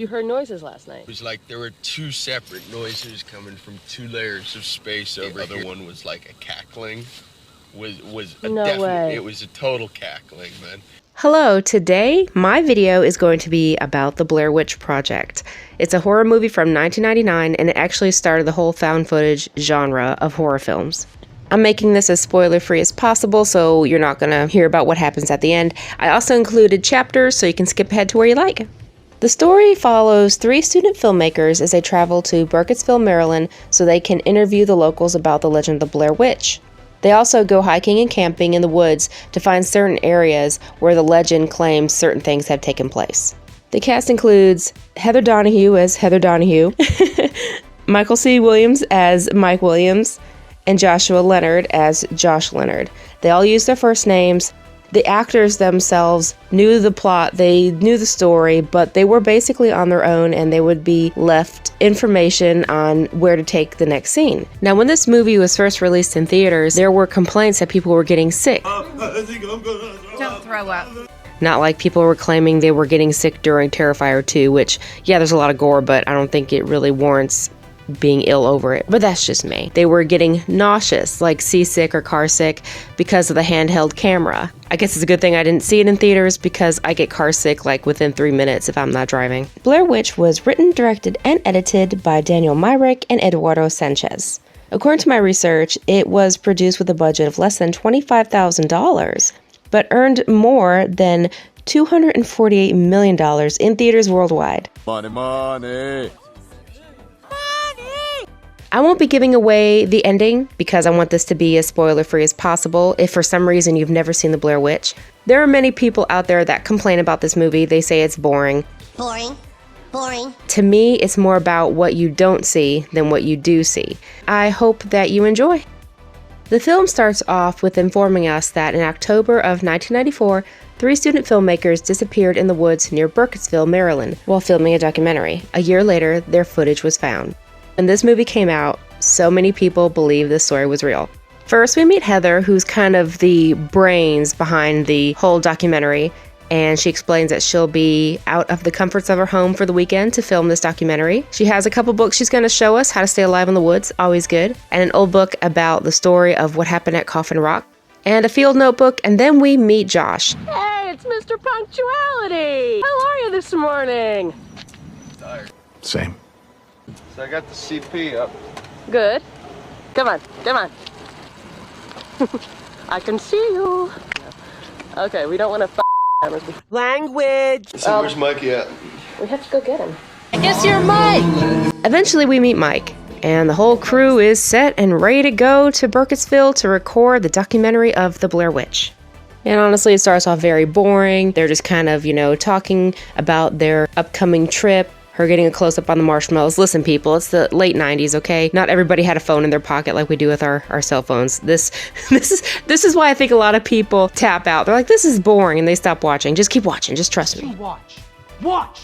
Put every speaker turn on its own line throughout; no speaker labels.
You heard noises last night.
It was like there were two separate noises coming from two layers of space over here. The other one was like a cackling. It was a total cackling, man.
Hello, today my video is going to be about the Blair Witch Project. It's a horror movie from 1999 and it actually started the whole found footage genre of horror films. I'm making this as spoiler-free as possible, so you're not going to hear about what happens at the end. I also included chapters so you can skip ahead to where you like. The story follows 3 student filmmakers as they travel to Burkittsville, Maryland, so they can interview the locals about the legend of the Blair Witch. They also go hiking and camping in the woods to find certain areas where the legend claims certain things have taken place. The cast includes Heather Donahue as Heather Donahue, Michael C. Williams as Mike Williams, and Joshua Leonard as Josh Leonard. They all use their first names. The actors themselves knew the plot, they knew the story, but they were basically on their own and they would be left information on where to take the next scene. Now, when this movie was first released in theaters, there were complaints that people were getting sick.
Don't throw up.
Not like people were claiming they were getting sick during Terrifier 2, which, yeah, there's a lot of gore, but I don't think it really warrants being ill over it, but that's just me. They were getting nauseous, like seasick or car sick, because of the handheld camera. I guess it's a good thing I didn't see it in theaters because I get car sick like within 3 minutes if I'm not driving. Blair Witch was written, directed, and edited by Daniel Myrick and Eduardo Sanchez. According to my research, it was produced with a budget of less than $25,000, but earned more than $248 million in theaters worldwide.
Money.
I won't be giving away the ending because I want this to be as spoiler-free as possible if for some reason you've never seen The Blair Witch. There are many people out there that complain about this movie. They say it's boring.
Boring.
To me, it's more about what you don't see than what you do see. I hope that you enjoy. The film starts off with informing us that in October of 1994, 3 student filmmakers disappeared in the woods near Burkittsville, Maryland, while filming a documentary. A year later, their footage was found. When this movie came out, so many people believe this story was real. First, we meet Heather, who's kind of the brains behind the whole documentary, and she explains that she'll be out of the comforts of her home for the weekend to film this documentary. She has a couple books she's going to show us, How to Stay Alive in the Woods, always good, and an old book about the story of what happened at Coffin Rock, and a field notebook, and then we meet Josh.
Hey, it's Mr. Punctuality! How are you this morning?
Tired.
Same.
So I got the CP up.
Good. Come on. I can see you. Okay, we don't want to cameras.
Language!
So where's Mikey at?
We have to go get him.
It's your Mike!
Eventually we meet Mike, and the whole crew is set and ready to go to Burkittsville to record the documentary of the Blair Witch. And honestly, it starts off very boring. They're just kind of, talking about their upcoming trip. Her getting a close-up on the marshmallows. Listen, people, it's the late 90s, okay? Not everybody had a phone in their pocket like we do with our cell phones. This is why I think a lot of people tap out. They're like, this is boring, and they stop watching. Just keep watching. Just trust me.
Watch!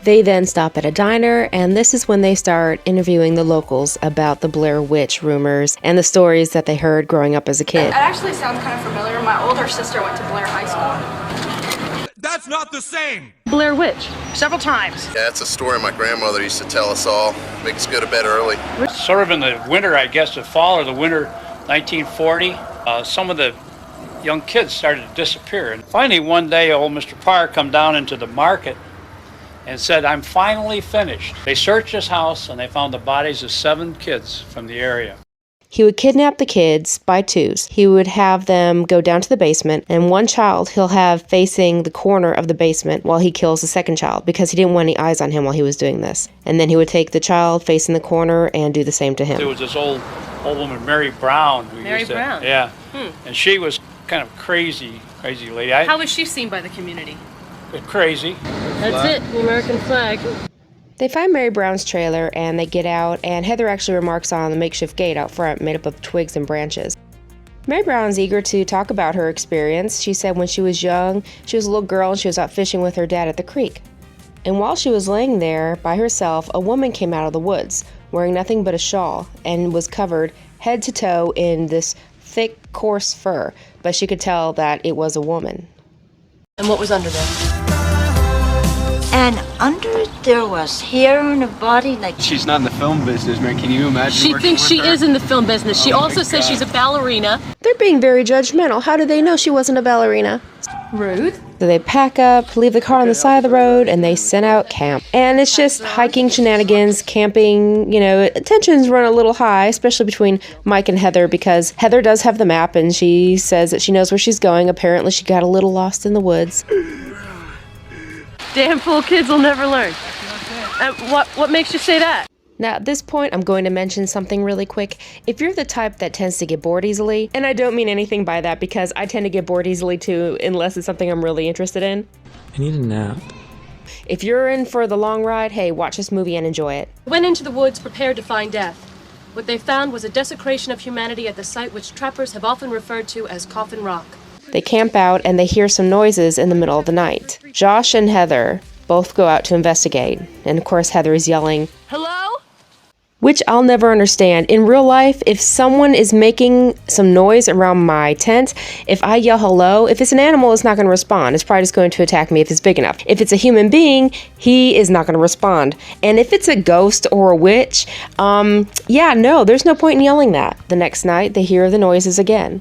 They then stop at a diner, and this is when they start interviewing the locals about the Blair Witch rumors and the stories that they heard growing up as a kid.
It actually sounds kind of familiar. My older sister went to Blair High School.
That's not the same!
Blair Witch.
Several times.
Yeah, it's a story my grandmother used to tell us all. Make us go to bed early.
Sort of in the winter, I guess, the fall or the winter 1940, some of the young kids started to disappear. And finally, one day, old Mr. Parr come down into the market and said, I'm finally finished. They searched his house and they found the bodies of 7 kids from the area.
He would kidnap the kids by twos. He would have them go down to the basement, and one child he'll have facing the corner of the basement while he kills the second child because he didn't want any eyes on him while he was doing this. And then he would take the child facing the corner and do the same to him.
There was this old woman, Mary Brown.
Mary Brown?
Yeah. And she was kind of crazy lady.
How was she seen by the community?
Crazy.
That's it, the American flag.
They find Mary Brown's trailer and they get out, and Heather actually remarks on the makeshift gate out front made up of twigs and branches. Mary Brown's eager to talk about her experience. She said when she was young, she was a little girl and she was out fishing with her dad at the creek. And while she was laying there by herself, a woman came out of the woods, wearing nothing but a shawl, and was covered head to toe in this thick, coarse fur, but she could tell that it was a woman.
And what was under there?
And under it there was hair on her body like...
She's not in the film business, man. Can you imagine?
She thinks she is in the film business. She also says she's a ballerina.
They're being very judgmental. How do they know she wasn't a ballerina?
Rude.
So they pack up, leave the car on the side of the road, and they send out camp. And it's just hiking shenanigans, camping, you know, tensions run a little high, especially between Mike and Heather, because Heather does have the map, and she says that she knows where she's going. Apparently she got a little lost in the woods.
Damn fool kids will never learn. What makes you say that?
Now, at this point, I'm going to mention something really quick. If you're the type that tends to get bored easily, and I don't mean anything by that because I tend to get bored easily too, unless it's something I'm really interested in.
I need a nap.
If you're in for the long ride, hey, watch this movie and enjoy it.
Went into the woods prepared to find death. What they found was a desecration of humanity at the site which trappers have often referred to as Coffin Rock.
They camp out and they hear some noises in the middle of the night. Josh and Heather both go out to investigate. And of course, Heather is yelling,
"Hello?"
Which I'll never understand. In real life, if someone is making some noise around my tent, if I yell hello, if it's an animal, it's not going to respond. It's probably just going to attack me if it's big enough. If it's a human being, he is not going to respond. And if it's a ghost or a witch, yeah, no, there's no point in yelling that. The next night, they hear the noises again.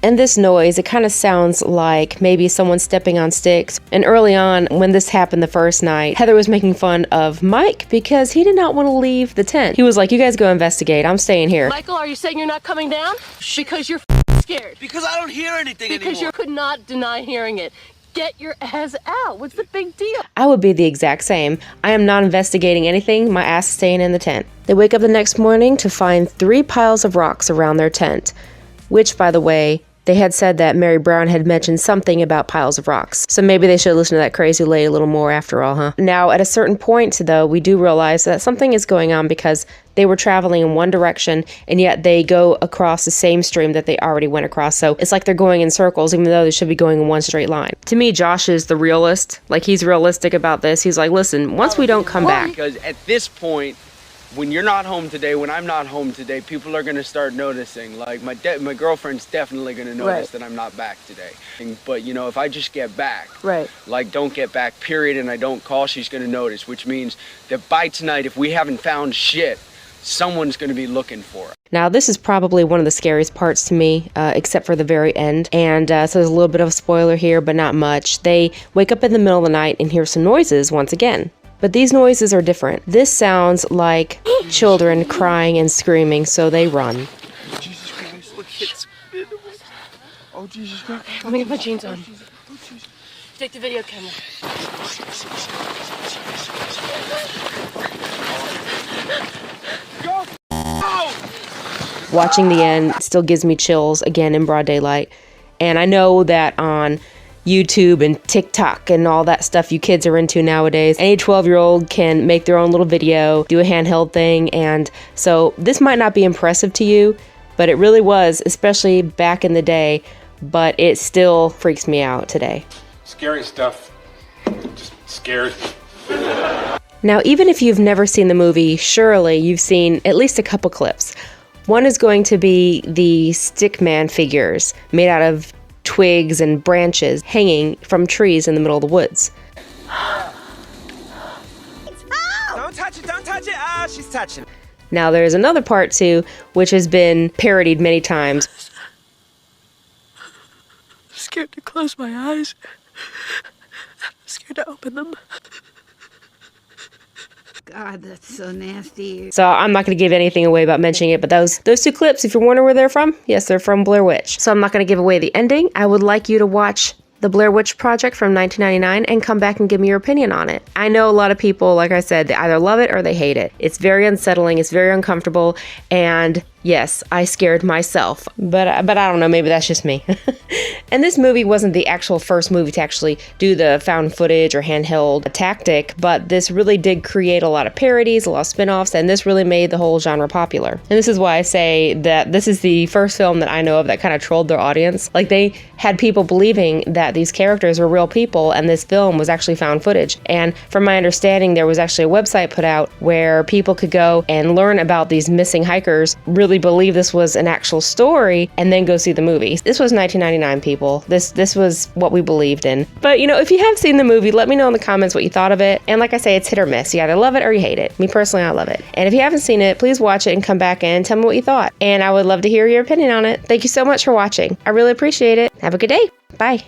And this noise, it kind of sounds like maybe someone stepping on sticks. And early on, when this happened the first night, Heather was making fun of Mike because he did not want to leave the tent. He was like, you guys go investigate, I'm staying here.
Michael, are you saying you're not coming down? Because you're scared.
Because I don't hear anything
Because you could not deny hearing it. Get your ass out. What's the big deal?
I would be the exact same. I am not investigating anything. My ass is staying in the tent. They wake up the next morning to find 3 piles of rocks around their tent. Which, by the way, they had said that Mary Brown had mentioned something about piles of rocks. So maybe they should listen to that crazy lady a little more after all, huh? Now, at a certain point, though, we do realize that something is going on because they were traveling in one direction, and yet they go across the same stream that they already went across. So it's like they're going in circles, even though they should be going in one straight line. To me, Josh is the realist. Like, he's realistic about this. He's like, listen, once we don't come back.
Because at this point, when you're not home today, when I'm not home today, people are going to start noticing. Like, my girlfriend's definitely going to notice that I'm not back today. But, you know, if I just get back, like, don't get back, period, and I don't call, she's going to notice, which means that by tonight, if we haven't found shit, someone's going to be looking for it.
Now, this is probably one of the scariest parts to me, except for the very end. And so there's a little bit of a spoiler here, but not much. They wake up in the middle of the night and hear some noises once again. But these noises are different. This sounds like children crying and screaming, so they run.
Jesus Christ, look, it's... Oh, Jesus Christ.
Let me get my jeans on. Take the video camera.
Watching the end still gives me chills, again, in broad daylight. And I know that on YouTube and TikTok and all that stuff you kids are into nowadays, any 12-year-old can make their own little video, do a handheld thing, and so this might not be impressive to you, but it really was, especially back in the day, but it still freaks me out today.
Scary stuff just scares me.
Now, even if you've never seen the movie, surely you've seen at least a couple clips. One is going to be the stickman figures made out of twigs and branches hanging from trees in the middle of the woods.
Don't touch it, don't touch it. Ah, she's touching.
Now there's another part too, which has been parodied many times.
I'm scared to close my eyes. I'm scared to open them.
God, that's so nasty.
So I'm not going to give anything away about mentioning it, but those 2 clips, if you're wondering where they're from, yes, they're from Blair Witch. So I'm not going to give away the ending. I would like you to watch The Blair Witch Project from 1999 and come back and give me your opinion on it. I know a lot of people, like I said, they either love it or they hate it. It's very unsettling, it's very uncomfortable, and yes, I scared myself, but I don't know, maybe that's just me. And this movie wasn't the actual first movie to actually do the found footage or handheld tactic, but this really did create a lot of parodies, a lot of spin-offs, and this really made the whole genre popular. And this is why I say that this is the first film that I know of that kind of trolled their audience. Like, they had people believing that these characters were real people and this film was actually found footage. And from my understanding, there was actually a website put out where people could go and learn about these missing hikers really really believe this was an actual story and then go see the movie. This was 1999, people. This was what we believed in. But, you know, if you have seen the movie, let me know in the comments what you thought of it. And like I say, it's hit or miss. You either love it or you hate it. Me personally, I love it. And if you haven't seen it, please watch it and come back and tell me what you thought. And I would love to hear your opinion on it. Thank you so much for watching. I really appreciate it. Have a good day. Bye.